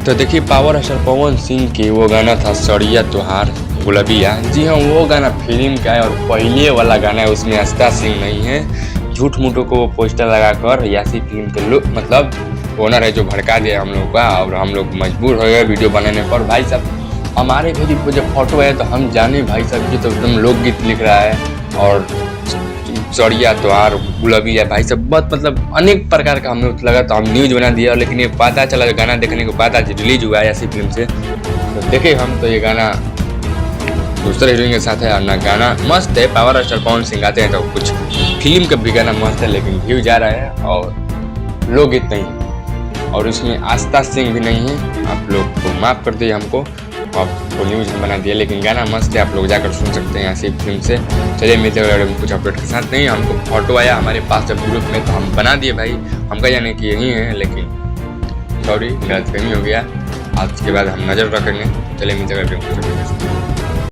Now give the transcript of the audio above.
तो देखिए power star Pawan Singh की वो गाना था सड़िया त्योहार गुलबिया। जी हाँ, वो गाना फिल्म का है और पहले वाला गाना है, उसमें आस्था सिंह नहीं है। झूठ मूठों को वो पोस्टर लगाकर यासी फिल्म के लोग मतलब ओनर है जो भड़का दिया हम लोग का, और हम लोग मजबूर हो गए वीडियो बनाने पर। भाई साहब हमारे भेजी को जब फोटो है तो हम जाने भाई साहब ये तो एकदम लोकगीत लिख रहा है और सड़िया त्योहार गुलबिया भाई साहब बहुत मतलब अनेक प्रकार का हमें लगा तो हम न्यूज बना दिया, लेकिन ये पता चला गाना देखने के बाद आज रिलीज हुआ है ऐसी फिल्म से। तो देखे हम तो ये गाना दूसरे हीरोइन के साथ है और ना गाना मस्त है। पावर स्टार पवन सिंह गाते हैं तो कुछ फिल्म का भी गाना मस्त है, लेकिन व्यू जा रहा है और लोकगीत नहीं है और उसमें आस्था सिंह भी नहीं है। आप लोग को माफ़ कर दिए हमको, आपको न्यूज बना दिया, लेकिन गाना मस्त है, आप लोग जाकर सुन सकते हैं ऐसी फिल्म से। चलिए मिलते हैं कुछ अपडेट के साथ। नहीं हमको फोटो आया हमारे पास जब ग्रुप में तो हम बना दिए भाई, हमका जाने कि यही है, लेकिन सॉरी गलतफहमी हो गया। आज के बाद हम नज़र रखेंगे। चलिए मिलते हैं कुछ अपडेट के साथ।